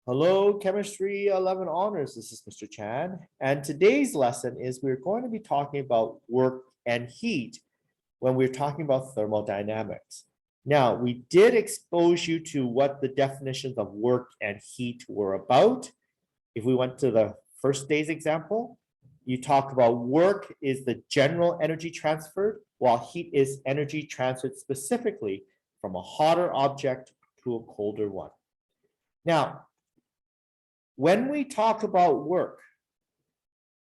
Hello, Chemistry 11 Honors. This is Mr. Chan. And today's lesson is we're going to be talking about work and heat when we're talking about thermodynamics. Now, we did expose you to what the definitions of work and heat were about. If we went to the first day's example, you talk about work is the general energy transferred, while heat is energy transferred specifically from a hotter object to a colder one. Now, when we talk about work,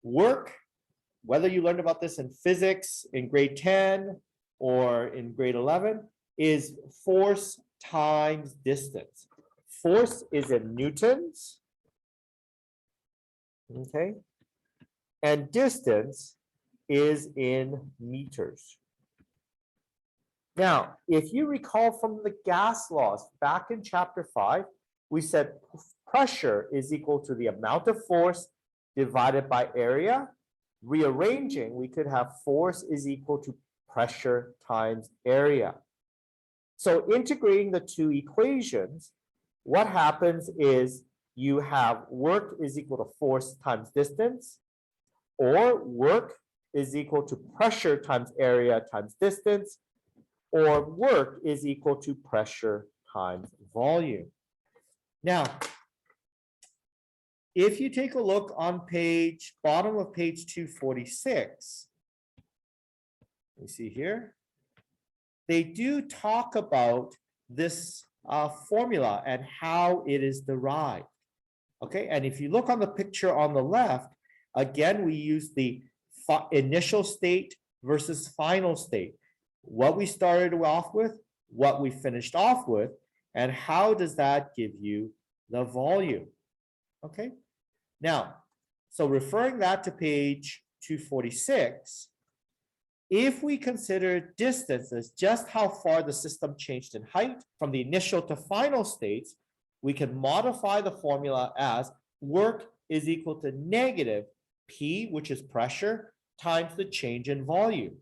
whether you learned about this in physics in grade 10 or in grade 11, is force times distance. Force is in newtons, okay? And distance is in meters. Now, if you recall from the gas laws back in chapter 5, we said pressure is equal to the amount of force divided by area. Rearranging, we could have force is equal to pressure times area. So integrating the two equations, what happens is you have work is equal to force times distance, or work is equal to pressure times area times distance, or work is equal to pressure times volume. Now, if you take a look on bottom of page 246, you see here, they do talk about this formula and how it is derived. Okay, and if you look on the picture on the left, again, we use the initial state versus final state. What we started off with, what we finished off with, and how does that give you the volume? Okay, now, so referring that to page 246, if we consider distance as just how far the system changed in height from the initial to final states, we can modify the formula as work is equal to negative P, which is pressure, times the change in volume.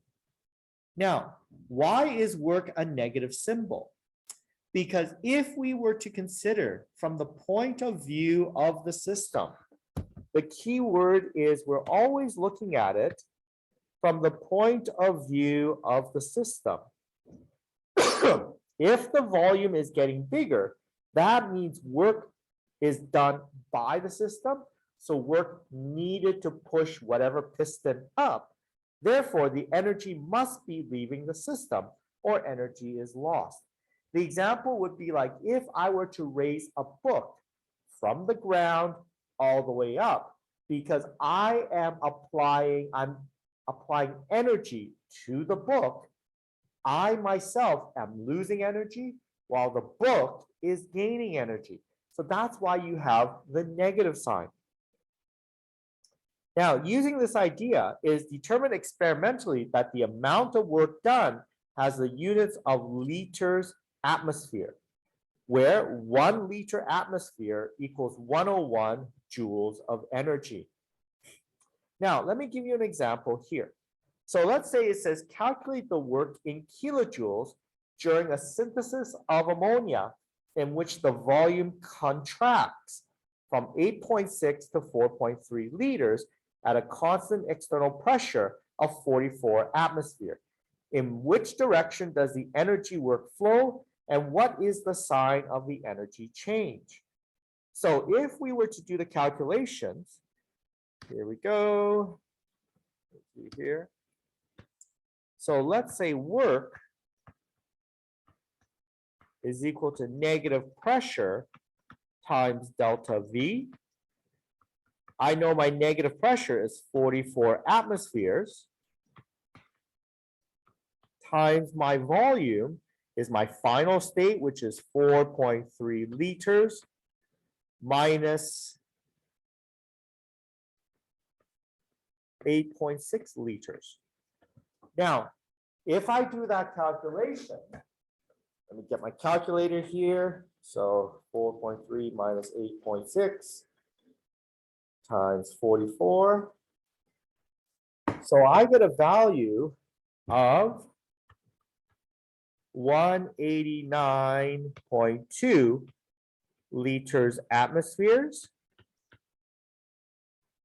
Now, why is work a negative symbol? Because if we were to consider from the point of view of the system, the key word is we're always looking at it from the point of view of the system. If the volume is getting bigger, that means work is done by the system. So work needed to push whatever piston up. Therefore, the energy must be leaving the system or energy is lost. The example would be like if I were to raise a book from the ground all the way up, because I'm applying energy to the book, I myself am losing energy while the book is gaining energy. So that's why you have the negative sign. Now, using this idea is determined experimentally that the amount of work done has the units of liters atmosphere, where 1 liter atmosphere equals 101 joules of energy. Now, let me give you an example here. So let's say it says calculate the work in kilojoules during a synthesis of ammonia in which the volume contracts from 8.6 to 4.3 liters at a constant external pressure of 44 atmosphere. In which direction does the energy work flow, and what is the sign of the energy change? So if we were to do the calculations, here we go. Let's see here. So let's say work is equal to negative pressure times delta V. I know my negative pressure is 44 atmospheres times my volume is my final state, which is 4.3 liters minus 8.6 liters. Now, if I do that calculation, let me get my calculator here. So 4.3 minus 8.6 times 44. So I get a value of 189.2 liters atmospheres.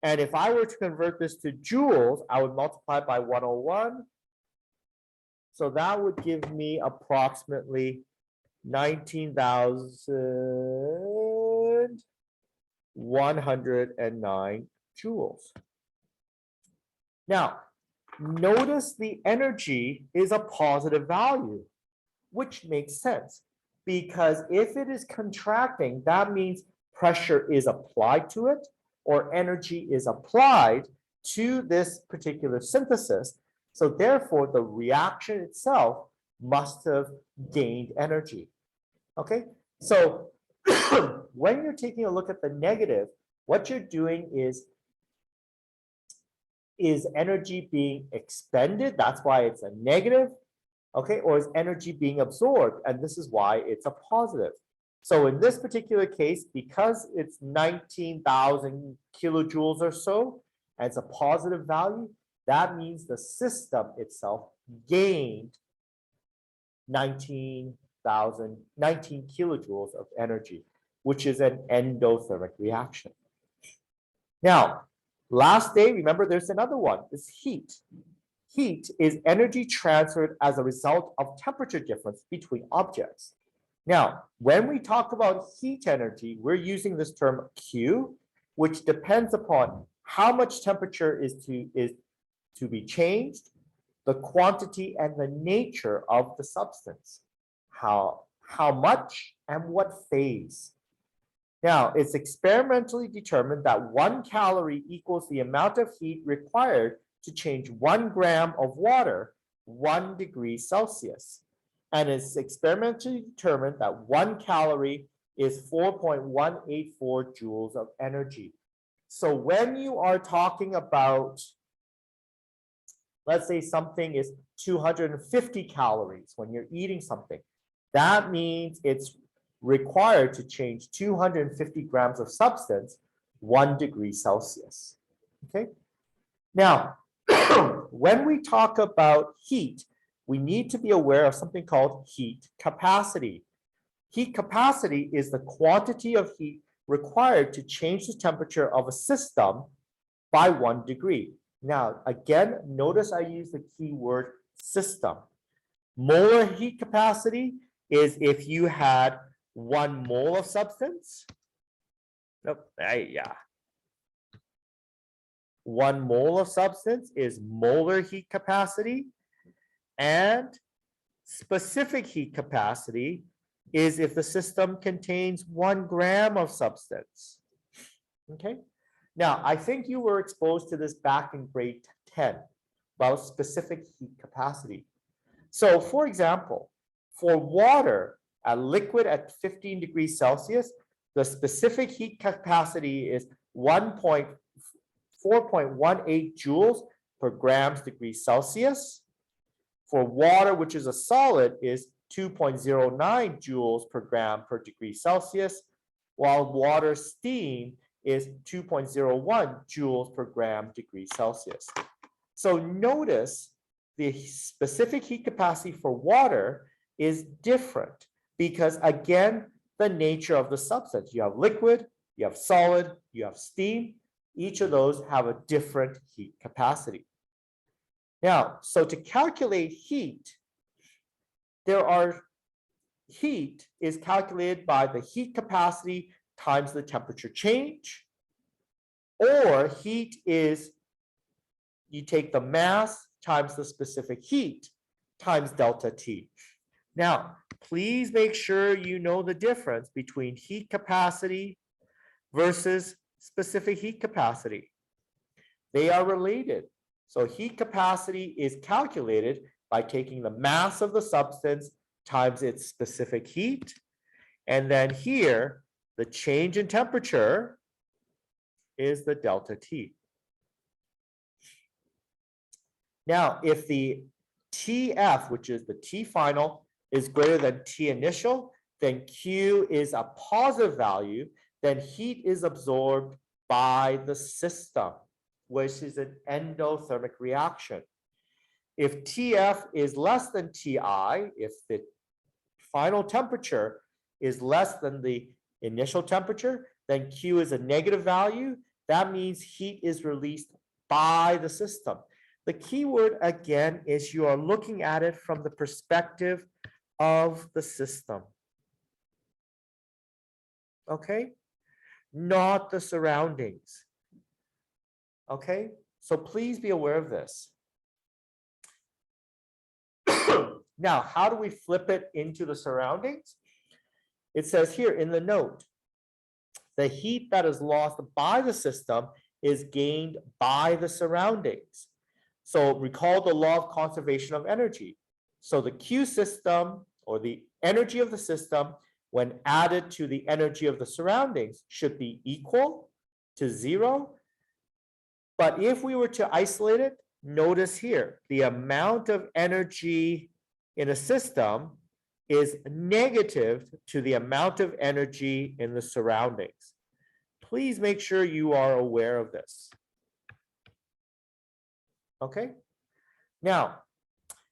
And if I were to convert this to joules, I would multiply by 101. So that would give me approximately 19,109 joules. Now, notice the energy is a positive value, which makes sense because if it is contracting, that means pressure is applied to it or energy is applied to this particular synthesis. So therefore, the reaction itself must have gained energy. Okay, so when you're taking a look at the negative, what you're doing is energy being expended? That's why it's a negative. Okay, or is energy being absorbed? And this is why it's a positive. So in this particular case, because it's 19,000 kilojoules or so, and it's a positive value, that means the system itself gained 19 kilojoules of energy, which is an endothermic reaction. Now, last day, remember there's another one, is heat. Heat is energy transferred as a result of temperature difference between objects. Now, when we talk about heat energy, we're using this term Q, which depends upon how much temperature is to be changed, the quantity and the nature of the substance, how much and what phase. Now, it's experimentally determined that 1 calorie equals the amount of heat required to change 1 gram of water 1 degree Celsius. And it's experimentally determined that 1 calorie is 4.184 joules of energy. So when you are talking about, let's say something is 250 calories when you're eating something, that means it's required to change 250 grams of substance 1 degree Celsius. Okay. Now, when we talk about heat, we need to be aware of something called heat capacity. Heat capacity is the quantity of heat required to change the temperature of a system by 1 degree. Now, again, notice I use the key word system. Molar heat capacity is if you had 1 mole of substance. Nope, yeah. 1 mole of substance is molar heat capacity, and specific heat capacity is if the system contains 1 gram of substance. Okay. Now, I think you were exposed to this back in grade 10 about specific heat capacity. So, for example, for water, a liquid at 15 degrees Celsius, the specific heat capacity is 4.18 joules per grams degree Celsius. For water, which is a solid, is 2.09 joules per gram per degree Celsius, while water steam is 2.01 joules per gram degree Celsius. So notice the specific heat capacity for water is different because, again, the nature of the substance. You have liquid, you have solid, you have steam. Each of those have a different heat capacity. Now, so to calculate heat, heat is calculated by the heat capacity times the temperature change, or heat is, you take the mass times the specific heat times delta T. Now, please make sure you know the difference between heat capacity versus specific heat capacity. They are related. So heat capacity is calculated by taking the mass of the substance times its specific heat. And then here, the change in temperature is the delta T. Now, if the TF, which is the T final, is greater than T initial, then Q is a positive value, then heat is absorbed by the system, which is an endothermic reaction. If TF is less than TI, if the final temperature is less than the initial temperature, then Q is a negative value. That means heat is released by the system. The key word again is you are looking at it from the perspective of the system. Okay? Not the surroundings. Okay? So please be aware of this. Now, how do we flip it into the surroundings? It says here in the note, the heat that is lost by the system is gained by the surroundings. So recall the law of conservation of energy. So the Q system, or the energy of the system, when added to the energy of the surroundings, should be equal to 0. But if we were to isolate it, notice here, the amount of energy in a system is negative to the amount of energy in the surroundings. Please make sure you are aware of this. Okay? Now,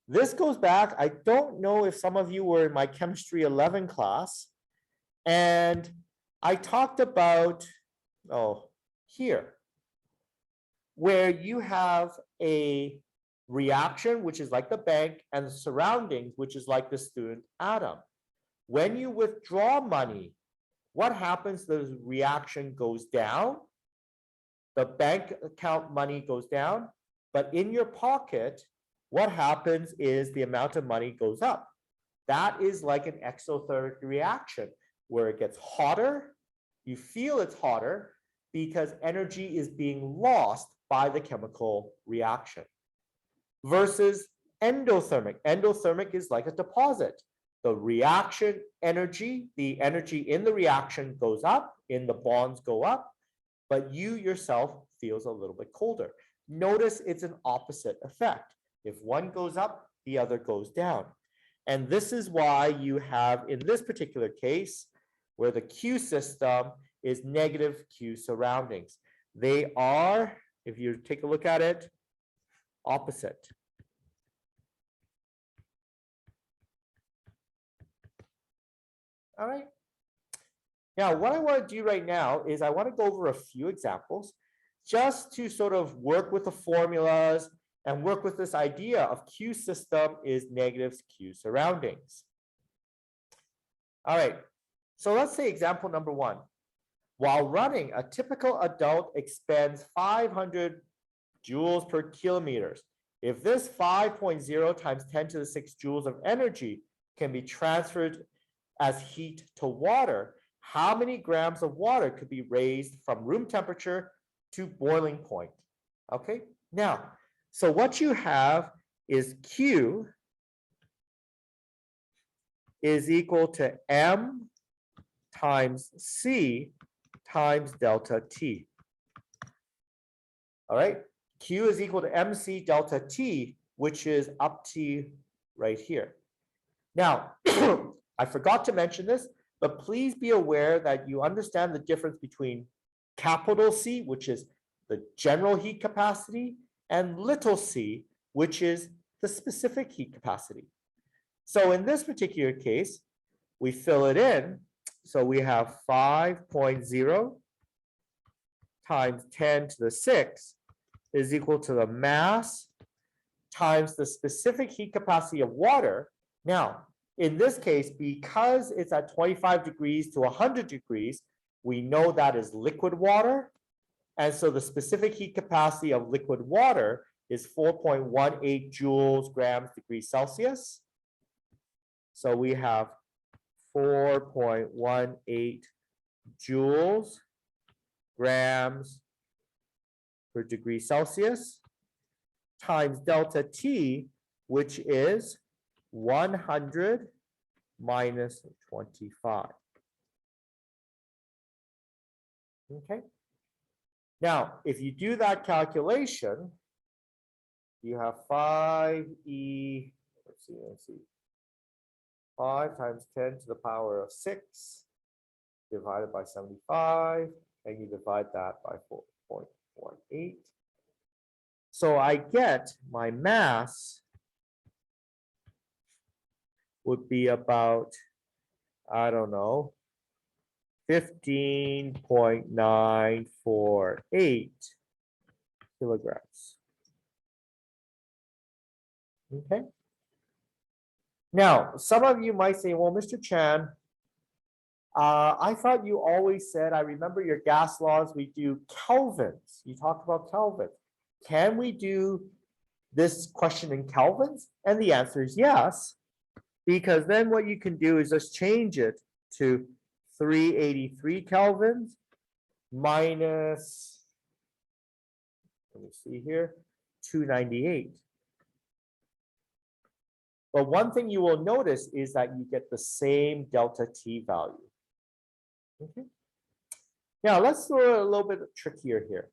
this goes back, I don't know if some of you were in my chemistry 11 class, and I talked about, here, where you have a reaction, which is like the bank, and the surroundings, which is like the student atom. When you withdraw money, what happens? The reaction goes down. The bank account money goes down. But in your pocket, what happens is the amount of money goes up. That is like an exothermic reaction where it gets hotter. You feel it's hotter because energy is being lost by the chemical reaction. Versus endothermic. Endothermic is like a deposit. The reaction energy, the energy in the reaction goes up, in the bonds go up, but you yourself feels a little bit colder. Notice it's an opposite effect. If one goes up, the other goes down. And this is why you have, in this particular case, where the Q system is negative Q surroundings. They are, if you take a look at it, opposite. All right. Now, what I want to do right now is I want to go over a few examples just to sort of work with the formulas and work with this idea of Q system is negative Q surroundings. All right. So let's say example number 1. While running, a typical adult expends 500 joules per kilometer. If this 5.0 times 10 to the 6 joules of energy can be transferred as heat to water, how many grams of water could be raised from room temperature to boiling point? Okay, now, so what you have is Q is equal to M times C times delta T. All right, Q is equal to MC delta T, which is up to right here. Now, I forgot to mention this, but please be aware that you understand the difference between capital C, which is the general heat capacity, and little c, which is the specific heat capacity. So in this particular case, we fill it in. So we have 5.0 times 10 to the 6 is equal to the mass times the specific heat capacity of water. Now, in this case, because it's at 25 degrees to 100 degrees, we know that is liquid water. And so the specific heat capacity of liquid water is 4.18 joules grams degrees Celsius. So we have 4.18 joules grams per degree Celsius times delta T, which is 100 minus 25. Okay. Now, if you do that calculation, you have 5e, let's see, 5 times 10 to the power of 6 divided by 75, and you divide that by 4.18. So I get my mass would be about, I don't know, 15.948 kilograms. Okay. Now, some of you might say, well, Mr. Chan, I thought you always said, I remember your gas laws, we do kelvins. You talked about kelvins. Can we do this question in kelvins? And the answer is yes, because then what you can do is just change it to 383 kelvins minus, let me see here, 298. But one thing you will notice is that you get the same delta T value. Okay. Now let's do a little bit trickier here.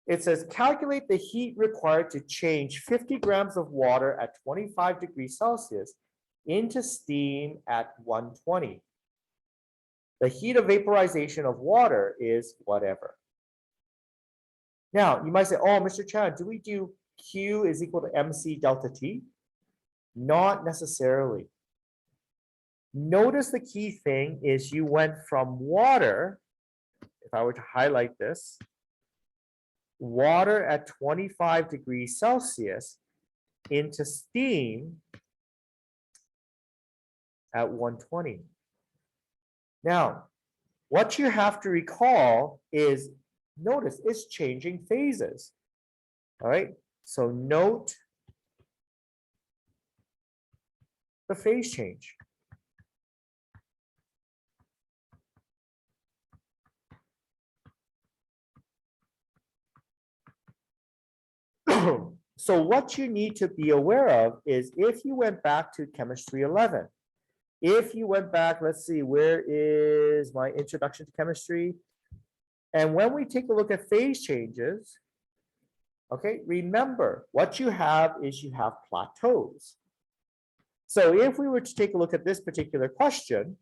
It says calculate the heat required to change 50 grams of water at 25 degrees Celsius into steam at 120. The heat of vaporization of water is whatever. Now you might say, oh, Mr. Chan, do we do Q is equal to MC delta T? Not necessarily. Notice the key thing is you went from water, if I were to highlight this, water at 25 degrees Celsius into steam at 120. Now, what you have to recall is, notice it's changing phases. All right, so note the phase change. So what you need to be aware of is if you went back to chemistry 11, if you went back, let's see, where is my introduction to chemistry? And when we take a look at phase changes, okay, remember what you have is you have plateaus. So if we were to take a look at this particular question,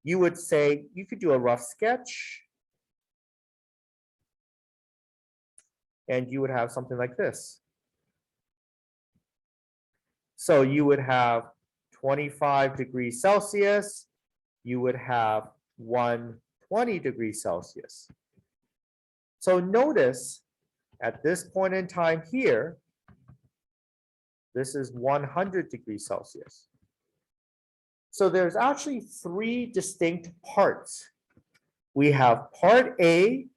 you would say, you could do a rough sketch. And you would have something like this. So you would have 25 degrees Celsius, you would have 120 degrees Celsius. So notice at this point in time here, this is 100 degrees Celsius. So there's actually three distinct parts. We have part A,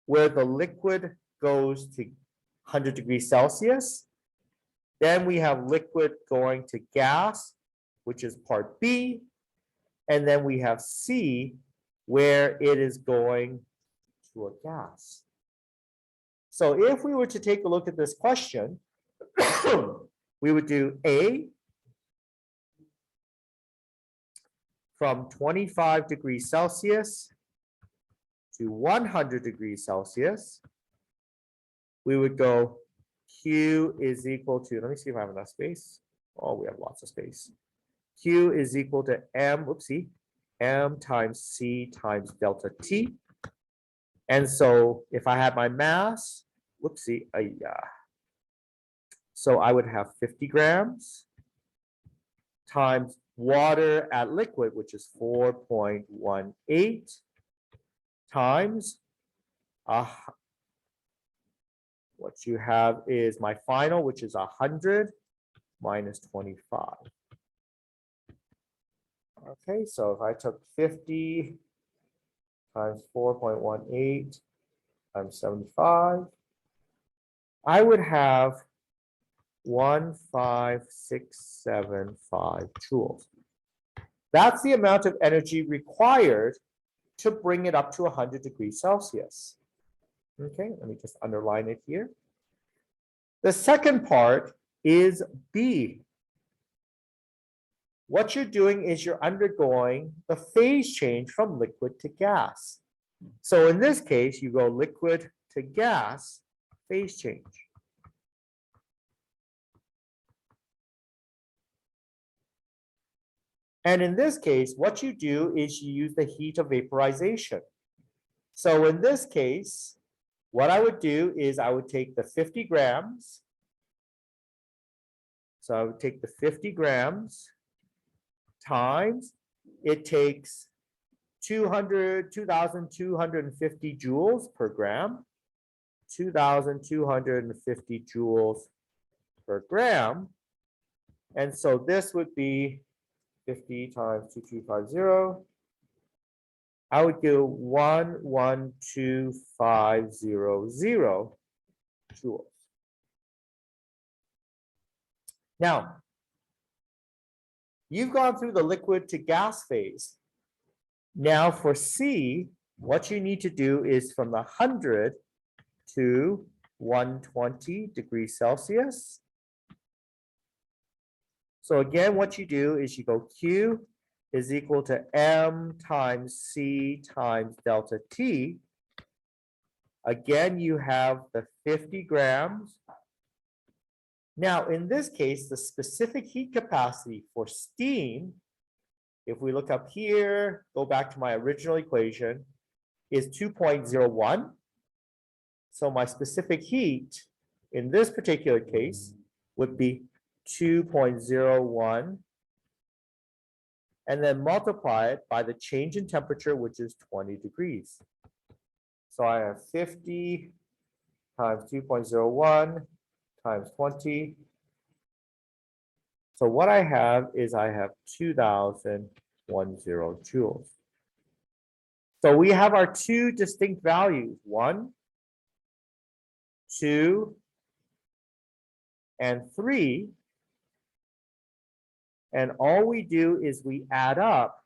where the liquid goes to 100 degrees Celsius. Then we have liquid going to gas, which is part B. And then we have C, where it is going to a gas. So if we were to take a look at this question, we would do A from 25 degrees Celsius to 100 degrees Celsius. We would go Q is equal to, let me see if I have enough space. Oh, we have lots of space. Q is equal to M, oopsie, M times C times delta T. And so if I had my mass, whoopsie, so I would have 50 grams times water at liquid, which is 4.18 times what you have is my final, which is 100 minus 25. Okay, so if I took 50 times 4.18 times 75, I would have 15675 joules. That's the amount of energy required to bring it up to 100 degrees Celsius. Okay, let me just underline it here. The second part is B. What you're doing is you're undergoing the phase change from liquid to gas. So in this case, you go liquid to gas, phase change. And in this case, what you do is you use the heat of vaporization. So in this case, what I would do is I would take the 50 grams. So I would take the 50 grams times it takes 2,250 joules per gram, 2,250 joules per gram. And so this would be 50 times 2250. I would do 112,500 joules. Now, you've gone through the liquid to gas phase. Now for C, what you need to do is from the 100 to 120 degrees Celsius. So again, what you do is you go Q is equal to M times C times delta T. Again, you have the 50 grams. Now, in this case, the specific heat capacity for steam, if we look up here, go back to my original equation, is 2.01. So my specific heat in this particular case would be 2.01, and then multiply it by the change in temperature, which is 20 degrees. So I have 50 times 2.01 times 20. So what I have is I have 2,010 joules. So we have our two distinct values, 1, 2, and 3. And all we do is we add up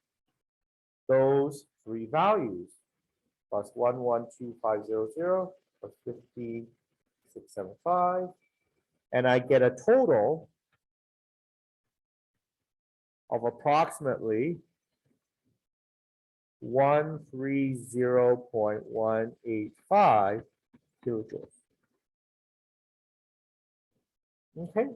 those three values, plus 112,500 plus 15,675. And I get a total of approximately 130.185 kilojoules. Okay.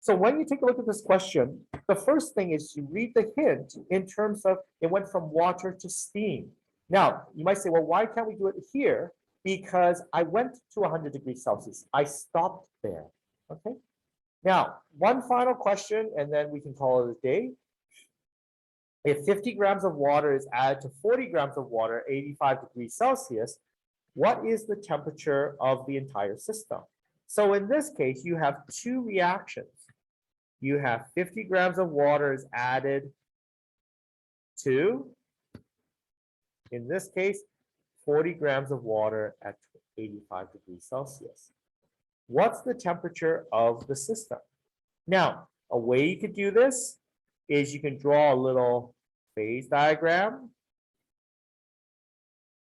So when you take a look at this question, the first thing is you read the hint in terms of it went from water to steam. Now, you might say, well, why can't we do it here? Because I went to 100 degrees Celsius. I stopped there. Okay. Now, one final question, and then we can call it a day. If 50 grams of water is added to 40 grams of water at 85 degrees Celsius, what is the temperature of the entire system? So in this case, you have two reactions. You have 50 grams of water is added to, in this case, 40 grams of water at 85 degrees Celsius. What's the temperature of the system? Now, a way you could do this is you can draw a little phase diagram.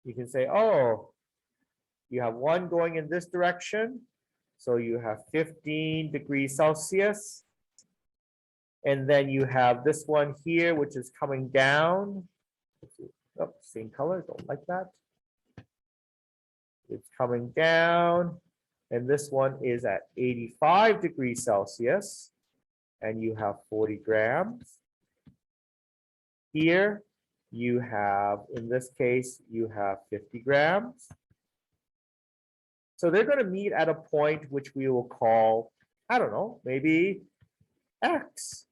You can say, oh, you have one going in this direction. So you have 15 degrees Celsius. And then you have this one here, which is coming down. Oh, same color, don't like that. It's coming down. And this one is at 85 degrees Celsius. And you have 40 grams. Here you have, in this case, you have 50 grams. So they're going to meet at a point which we will call, I don't know, maybe X.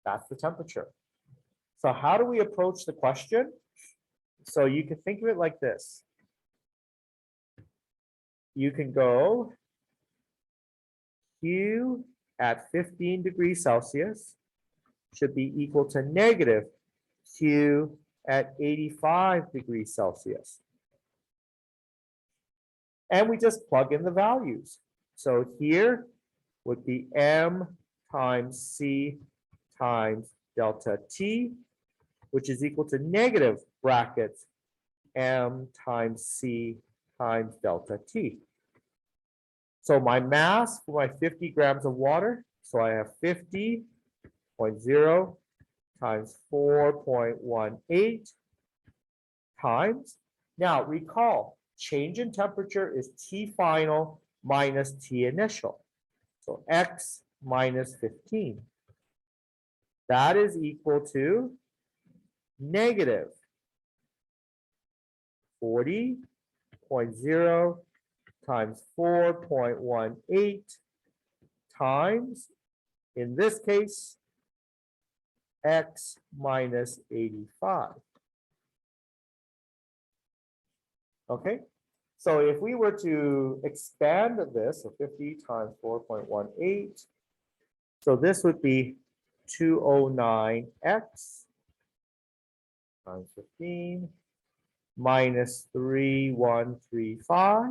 That's the temperature. So how do we approach the question? So you can think of it like this. You can go Q at 15 degrees Celsius should be equal to negative Q at 85 degrees Celsius. And we just plug in the values. So here would be M times C times delta T, which is equal to negative brackets M times C times delta T. So my mass for my 50 grams of water, so I have 50.0 times 4.18 times. Now recall, change in temperature is T final minus T initial. So X minus 15. That is equal to negative 40.0 times 4.18 times, in this case, x minus 85. Okay, so if we were to expand this, so 50 times 4.18, so this would be 209x times 15 minus 3135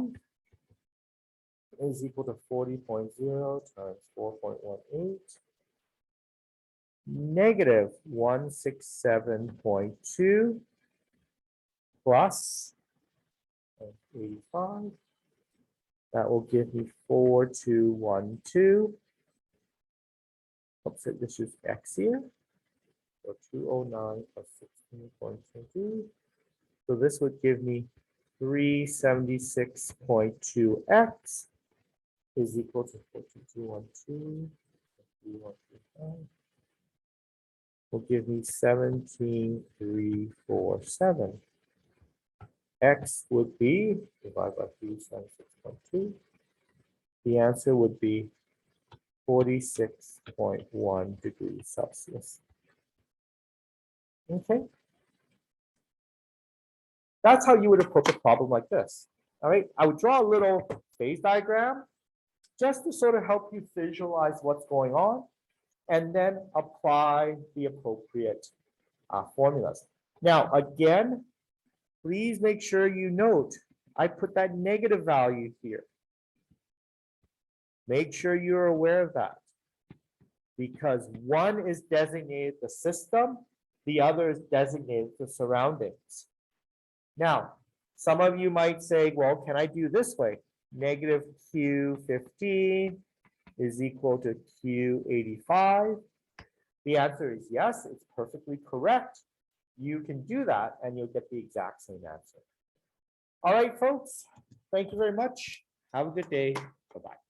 is equal to 40.0 times 4.18 negative 167.2 plus 85. That will give me 4212. Oops, this is x here. So 209 plus 16.22. So this would give me 376.2x is equal to 4212. 3135 will give me 17347. X would be divided by 376.2. The answer would be 46.1 degrees Celsius. Okay. That's how you would approach a problem like this. All right. I would draw a little phase diagram just to sort of help you visualize what's going on and then apply the appropriate formulas. Now, again, please make sure you note, I put that negative value here. Make sure you're aware of that because one is designated the system, the other is designated the surroundings. Now, some of you might say, well, can I do this way? Negative Q15 is equal to Q85. The answer is yes, it's perfectly correct. You can do that and you'll get the exact same answer. All right, folks, thank you very much. Have a good day. Bye-bye.